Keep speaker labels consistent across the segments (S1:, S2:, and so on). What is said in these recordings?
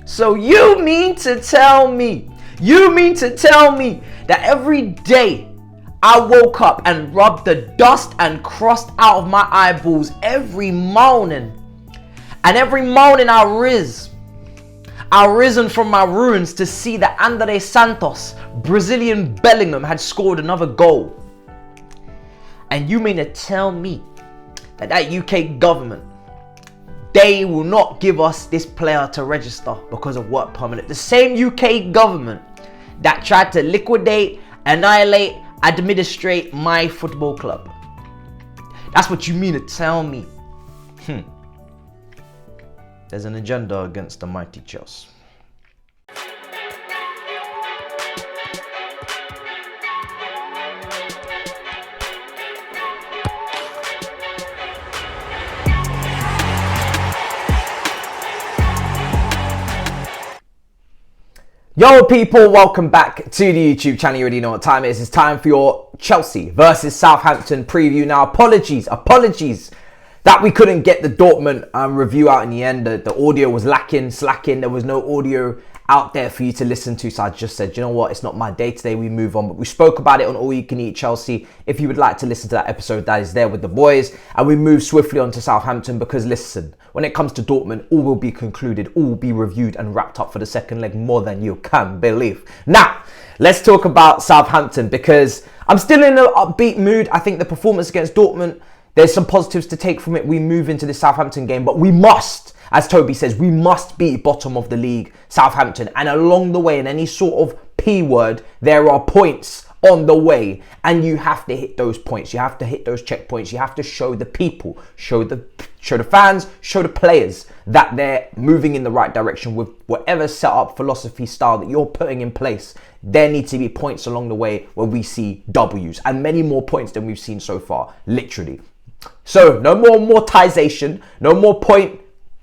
S1: So you mean to tell me that every day I woke up and rubbed the dust and crust out of my eyeballs every morning, and every morning I risen from my ruins to see that Andrey Santos, Brazilian Bellingham, had scored another goal? And you mean to tell me that UK government, they will not give us this player to register because of work permit? The same UK government that tried to liquidate, annihilate, administrate my football club. That's what you mean to tell me? There's an agenda against the mighty Chelsea. Yo people, welcome back to the YouTube channel. You already know what time it is. It's time for your Chelsea versus Southampton preview. Now apologies that we couldn't get the Dortmund review out in the end. The audio was slacking. There was no audio out there for you to listen to, so I just said, you know what, it's not my day today, we move on. But we spoke about it on All You Can Eat Chelsea. If you would like to listen to that episode, that is there with the boys. And we move swiftly on to Southampton because listen, when it comes to Dortmund, all will be concluded, all will be reviewed and wrapped up for the second leg more than you can believe. Now, let's talk about Southampton because I'm still in an upbeat mood. I think the performance against Dortmund, there's some positives to take from it. We move into the Southampton game, but we must, as Toby says, we must beat bottom of the league Southampton. And along the way, in any sort of P word, there are points on the way. And you have to hit those points. You have to hit those checkpoints. You have to show the people, show the fans, show the players that they're moving in the right direction with whatever setup, philosophy, style that you're putting in place. There need to be points along the way where we see W's and many more points than we've seen so far, literally. So no more amortization, no more point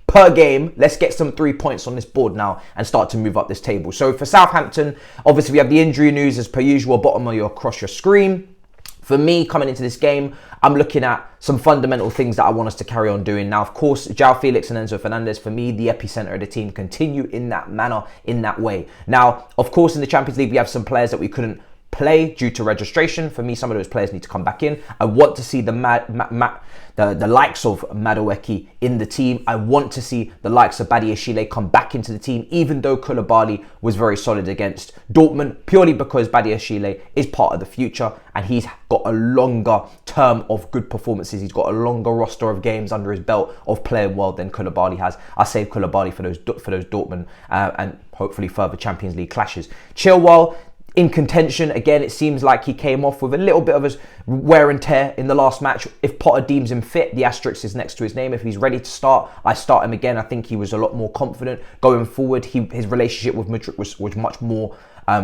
S1: per game. Let's get some 3 points on this board now and start to move up this table. So for Southampton, obviously we have the injury news as per usual, bottom of across your screen. For me, coming into this game, I'm looking at some fundamental things that I want us to carry on doing. Now, of course, João Felix and Enzo Fernandez, for me, the epicenter of the team, continue in that manner, in that way. Now, of course, in the Champions League, we have some players that we couldn't play due to registration. For me, some of those players need to come back in. I want to see the likes of Madueke in the team. I want to see the likes of Badiashile come back into the team, even though Koulibaly was very solid against Dortmund, purely because Badiashile is part of the future and he's got a longer term of good performances. He's got a longer roster of games under his belt of playing well than Koulibaly has. I save Koulibaly for those Dortmund and hopefully further Champions League clashes. Chilwell in contention again. It seems like he came off with a little bit of a wear and tear in the last match. If Potter deems him fit, the asterisk is next to his name. If he's ready to start, I start him again. I think he was a lot more confident going forward. His relationship with Madrid was much more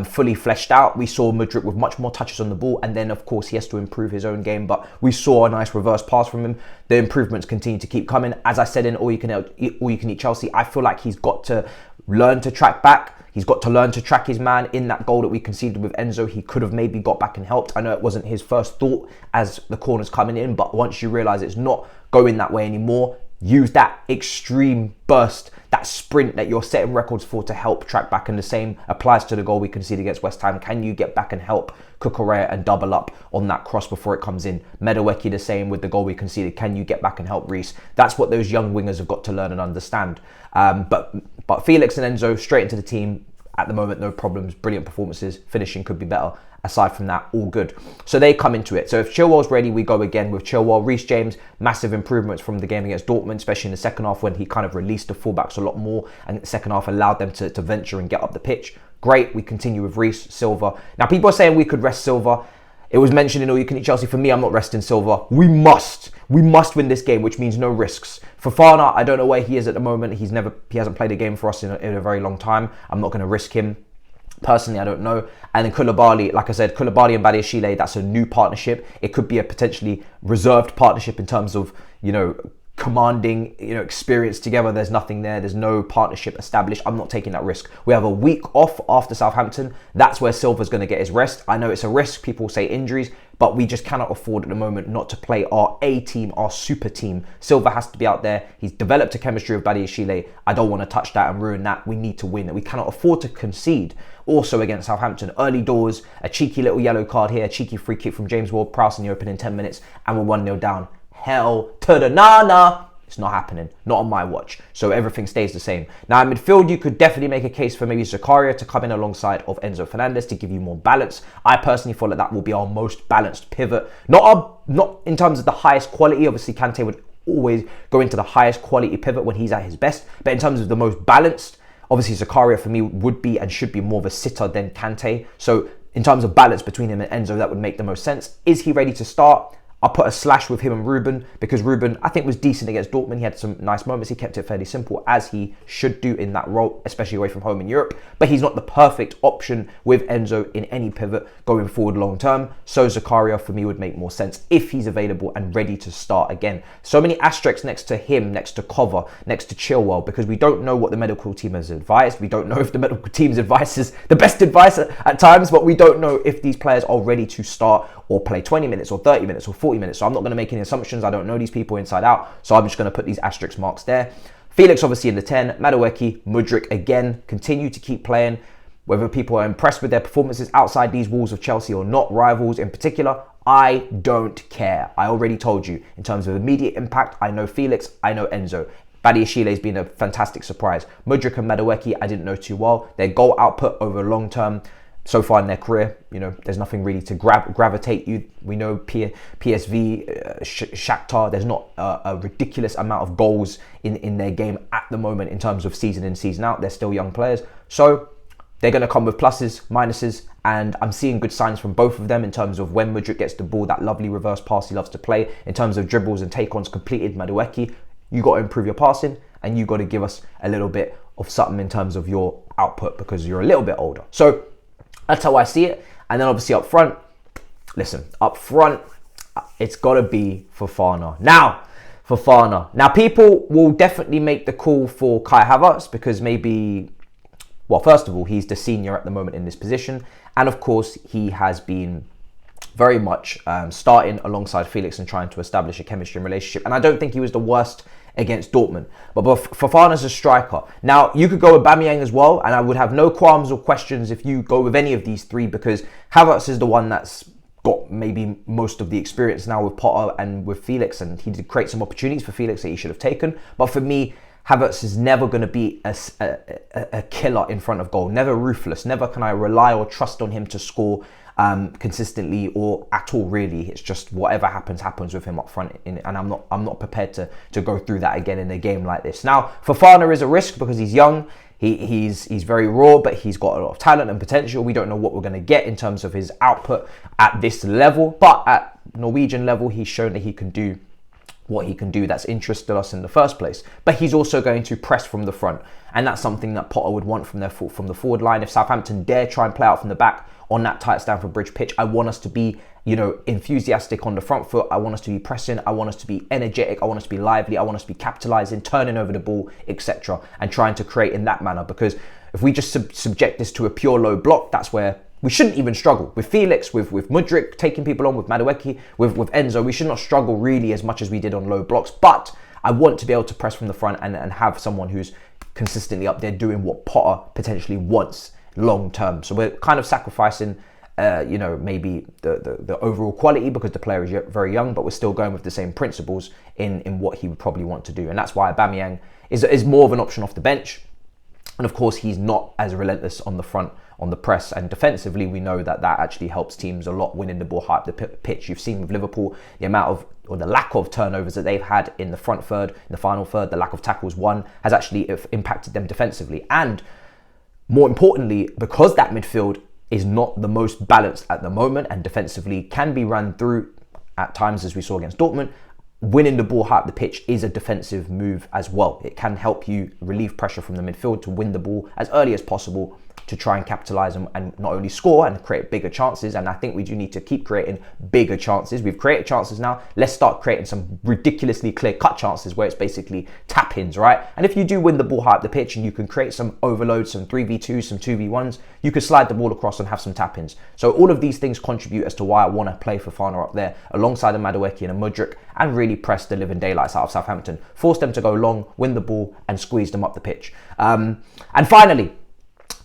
S1: fully fleshed out. We saw Madrid with much more touches on the ball, and then of course he has to improve his own game, but we saw a nice reverse pass from him. The improvements continue to keep coming. As I said in All You Can Eat Chelsea, I feel like he's got to learn to track back. He's got to learn to track his man. In that goal that we conceded with Enzo, he could have maybe got back and helped. I know it wasn't his first thought as the corner's coming in, but once you realise it's not going that way anymore, use that extreme burst, that sprint that you're setting records for to help track back. And the same applies to the goal we conceded against West Ham. Can you get back and help Cucurella and double up on that cross before it comes in? Madueke the same with the goal we conceded. Can you get back and help Reece? That's what those young wingers have got to learn and understand. But Felix and Enzo straight into the team at the moment, no problems, brilliant performances. Finishing could be better. Aside from that, all good. So they come into it. So if Chilwell's ready, we go again with Chilwell. Reece James, massive improvements from the game against Dortmund, especially in the second half when he kind of released the fullbacks a lot more and the second half allowed them to venture and get up the pitch. Great. We continue with Reece, Silva. Now people are saying we could rest Silva. It was mentioned in All You Can Eat Chelsea. For me, I'm not resting Silva. We must win this game, which means no risks. Fofana, I don't know where he is at the moment. He hasn't played a game for us in a very long time. I'm not going to risk him. Personally, I don't know. And then Koulibaly, like I said, Koulibaly and Badiashile, that's a new partnership. It could be a potentially reserved partnership in terms of, you know, commanding, experience together. There's nothing there. There's no partnership established. I'm not taking that risk. We have a week off after Southampton. That's where Silva's going to get his rest. I know it's a risk. People say injuries, but we just cannot afford at the moment not to play our A team, our super team. Silva has to be out there. He's developed a chemistry with Badiashile. I don't want to touch that and ruin that. We need to win. We cannot afford to concede. Also against Southampton, early doors, a cheeky little yellow card here, a cheeky free kick from James Ward-Prowse in the opening 10 minutes, and we're 1-0 down. Hell to the nana. It's not happening. Not on my watch. So everything stays the same. Now in midfield, you could definitely make a case for maybe Zakaria to come in alongside of Enzo Fernandez to give you more balance. I personally feel like that will be our most balanced pivot. Not in terms of the highest quality. Obviously, Kante would always go into the highest quality pivot when he's at his best. But in terms of the most balanced, obviously Zakaria for me would be and should be more of a sitter than Kante. So in terms of balance between him and Enzo, that would make the most sense. Is he ready to start? I'll put a slash with him and Ruben, because Ruben, I think, was decent against Dortmund. He had some nice moments. He kept it fairly simple, as he should do in that role, especially away from home in Europe. But he's not the perfect option with Enzo in any pivot going forward long term. So Zakaria, for me, would make more sense if he's available and ready to start again. So many asterisks next to him, next to Cover, next to Chilwell, because we don't know what the medical team has advised. We don't know if the medical team's advice is the best advice at times, but we don't know if these players are ready to start or play 20 minutes or 30 minutes or 40 minutes. So I'm not going to make any assumptions. I don't know these people inside out. So I'm just going to put these asterisk marks there. Felix obviously in the 10. Madueke, Mudryk again, continue to keep playing. Whether people are impressed with their performances outside these walls of Chelsea or not, rivals in particular, I don't care. I already told you. In terms of immediate impact, I know Felix, I know Enzo. Badiashile has been a fantastic surprise. Mudryk and Madueke, I didn't know too well. Their goal output over long term, so far in their career, there's nothing really to gravitate you. We know PSV, Shakhtar, there's not a ridiculous amount of goals in their game at the moment in terms of season in, season out. They're still young players. So they're going to come with pluses, minuses, and I'm seeing good signs from both of them in terms of when Mudryk gets the ball, that lovely reverse pass he loves to play. In terms of dribbles and take-ons completed, Madueke, you got to improve your passing and you got to give us a little bit of something in terms of your output because you're a little bit older. So that's how I see it. And then obviously up front, listen, up front, it's got to be Fofana. Now, Fofana. Now, people will definitely make the call for Kai Havertz because maybe, well, first of all, he's the senior at the moment in this position. And of course, he has been very much starting alongside Felix and trying to establish a chemistry and relationship. And I don't think he was the worst against Dortmund. But Fofana's a striker. Now, you could go with Aubameyang as well, and I would have no qualms or questions if you go with any of these three, because Havertz is the one that's got maybe most of the experience now with Potter and with Felix, and he did create some opportunities for Felix that he should have taken. But for me, Havertz is never going to be a killer in front of goal, never ruthless. Never can I rely or trust on him to score consistently or at all, really. It's just whatever happens with him up front, and I'm not prepared to go through that again in a game like this. Now, Fofana is a risk because he's young. He's very raw, but he's got a lot of talent and potential. We don't know what we're going to get in terms of his output at this level, but at Norwegian level, he's shown that he can do what he can do. That's interested us in the first place. But he's also going to press from the front, and that's something that Potter would want from the forward line. If Southampton dare try and play out from the back on that tight Stamford Bridge pitch, I want us to be, enthusiastic on the front foot. I want us to be pressing. I want us to be energetic. I want us to be lively. I want us to be capitalising, turning over the ball, etc., and trying to create in that manner. Because if we just subject this to a pure low block, that's where we shouldn't even struggle. With Felix, with Mudryk taking people on, with Madueke, with Enzo, we should not struggle really as much as we did on low blocks. But I want to be able to press from the front and have someone who's consistently up there doing what Potter potentially wants long term. So we're kind of sacrificing, maybe the overall quality because the player is very young, but we're still going with the same principles in what he would probably want to do. And that's why Aubameyang is more of an option off the bench. And of course, he's not as relentless on the front, on the press, and defensively, we know that actually helps teams a lot winning the ball high up the pitch. You've seen with Liverpool the amount of, or the lack of turnovers that they've had in the front third, in the final third, the lack of tackles won has actually impacted them defensively. And more importantly, because that midfield is not the most balanced at the moment and defensively can be run through at times, as we saw against Dortmund, winning the ball high up the pitch is a defensive move as well. It can help you relieve pressure from the midfield to win the ball as early as possible, to try and capitalise and not only score and create bigger chances. And I think we do need to keep creating bigger chances. We've created chances now. Let's start creating some ridiculously clear-cut chances where it's basically tap-ins, right? And if you do win the ball high up the pitch and you can create some overloads, some 3v2s, some 2v1s, you could slide the ball across and have some tap-ins. So all of these things contribute as to why I want to play Fofana up there alongside a Madueke and a Mudryk and really press the living daylights out of Southampton. Force them to go long, win the ball and squeeze them up the pitch. And finally,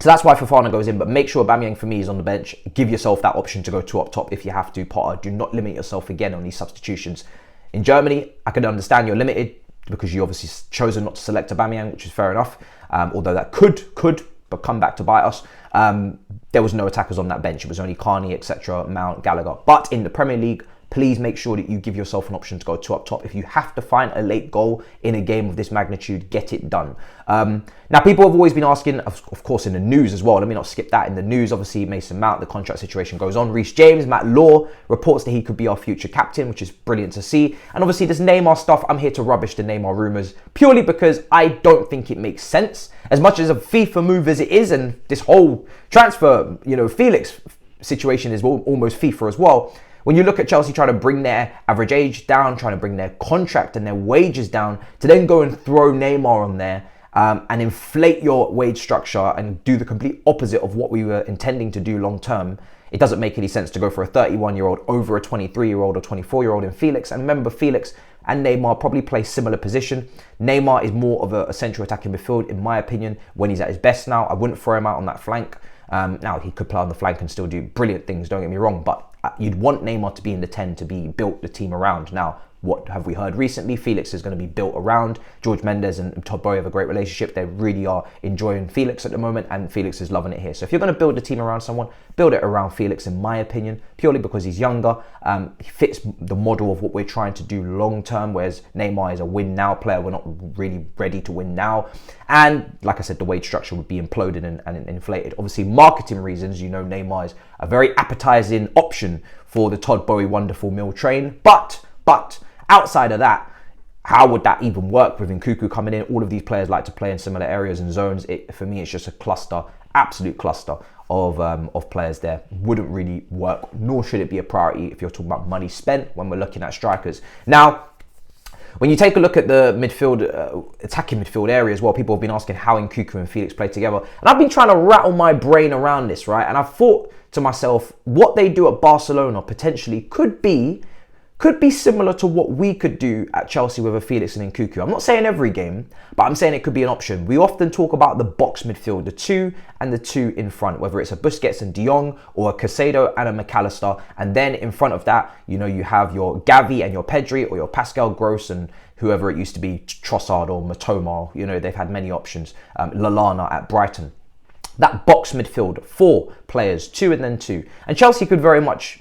S1: so that's why Fofana goes in, but make sure Aubameyang for me is on the bench. Give yourself that option to go 2 up top if you have to, Potter. Do not limit yourself again on these substitutions. In Germany, I can understand you're limited because you obviously chosen not to select Aubameyang, which is fair enough. Although that could but come back to bite us. There was no attackers on that bench. It was only Carney, etc., Mount, Gallagher. But in the Premier League, please make sure that you give yourself an option to go 2 up top. If you have to find a late goal in a game of this magnitude, get it done. Now, people have always been asking, of course, in the news as well. Let me not skip that. In the news, obviously, Mason Mount, the contract situation goes on. Reece James, Matt Law reports that he could be our future captain, which is brilliant to see. And obviously, this Neymar stuff, I'm here to rubbish the Neymar rumours purely because I don't think it makes sense. As much as a FIFA move as it is, and this whole transfer, Felix situation is almost FIFA as well. When you look at Chelsea trying to bring their average age down, trying to bring their contract and their wages down, to then go and throw Neymar on there and inflate your wage structure and do the complete opposite of what we were intending to do long term, it doesn't make any sense to go for a 31-year-old over a 23-year-old or 24-year-old in Felix. And remember, Felix and Neymar probably play similar position. Neymar is more of a central attacking midfield, in my opinion, when he's at his best now. I wouldn't throw him out on that flank. Now, he could play on the flank and still do brilliant things, don't get me wrong, but you'd want Neymar to be in the 10 to be built the team around. Now, what have we heard recently? Felix is going to be built around. George Mendes and Todd Boehly have a great relationship. They really are enjoying Felix at the moment, and Felix is loving it here. So if you're going to build a team around someone, build it around Felix, in my opinion, purely because he's younger. He fits the model of what we're trying to do long term, whereas Neymar is a win now player. We're not really ready to win now. And like I said, the wage structure would be imploded and inflated. Obviously, marketing reasons, Neymar is a very appetizing option for the Todd Boehly wonderful mill train. But outside of that, how would that even work with Nkunku coming in? All of these players like to play in similar areas and zones. For me, it's just a cluster, absolute cluster of players there. Wouldn't really work, nor should it be a priority if you're talking about money spent when we're looking at strikers. Now, when you take a look at the midfield, attacking midfield area as well, people have been asking how Nkunku and Felix play together. And I've been trying to rattle my brain around this, right? And I've thought to myself, what they do at Barcelona potentially could be similar to what we could do at Chelsea with a Felix and Nkunku. I'm not saying every game, but I'm saying it could be an option. We often talk about the box midfield, the 2 and the 2 in front, whether it's a Busquets and De Jong or a Caicedo and a McAllister. And then in front of that, you have your Gavi and your Pedri or your Pascal Gross and whoever it used to be, Trossard or Matoma. They've had many options. Lallana at Brighton. That box midfield, 4 players, 2 and then 2. And Chelsea could very much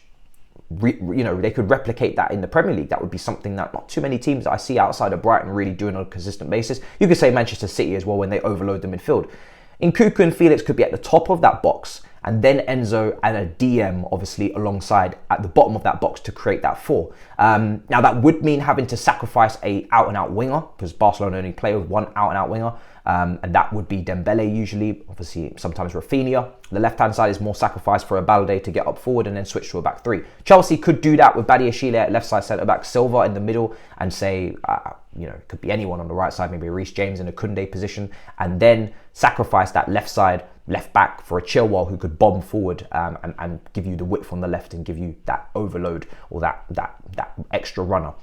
S1: they could replicate that in the Premier League. That would be something that not too many teams that I see outside of Brighton really doing on a consistent basis. You could say Manchester City as well when they overload the midfield. Nkunku and Felix could be at the top of that box, and then Enzo and a DM obviously alongside at the bottom of that box to create that 4. Now that would mean having to sacrifice a out-and-out winger, because Barcelona only play with one out-and-out winger. And that would be Dembele usually, obviously sometimes Rafinha. The left-hand side is more sacrifice for a Balde to get up forward and then switch to a back 3. Chelsea could do that with Badiashile at left side centre-back, Silva in the middle, and say, it could be anyone on the right side, maybe Reece James in a Koundé position, and then sacrifice that left side, left back for a Chilwell who could bomb forward and give you the width on the left and give you that overload or that extra runner.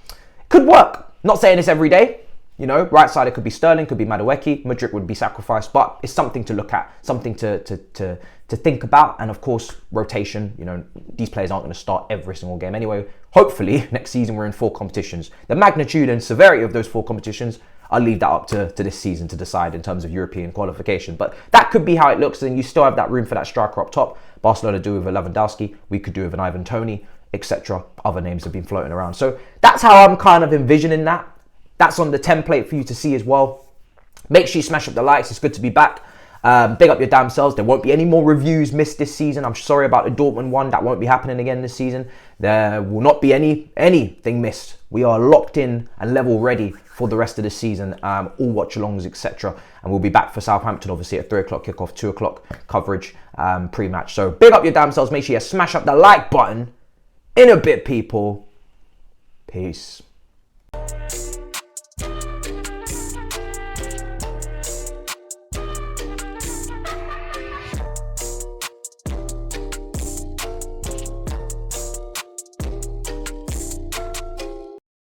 S1: Could work. Not saying this every day. Right side, it could be Sterling, could be Madueke, Mudryk would be sacrificed, but it's something to look at, something to think about. And of course, rotation, these players aren't going to start every single game anyway. Hopefully, next season we're in 4 competitions. The magnitude and severity of those 4 competitions, I'll leave that up to this season to decide in terms of European qualification. But that could be how it looks, and you still have that room for that striker up top. Barcelona do with a Lewandowski, we could do with an Ivan Toney, etc. Other names have been floating around. So that's how I'm kind of envisioning that. That's on the template for you to see as well. Make sure you smash up the likes. It's good to be back. Big up your damn selves. There won't be any more reviews missed this season. I'm sorry about the Dortmund one. That won't be happening again this season. There will not be anything missed. We are locked in and level ready for the rest of the season. All watch-alongs, etc. And we'll be back for Southampton, obviously, at 3 o'clock kickoff, 2 o'clock coverage pre-match. So big up your damn selves. Make sure you smash up the like button. In a bit, people. Peace.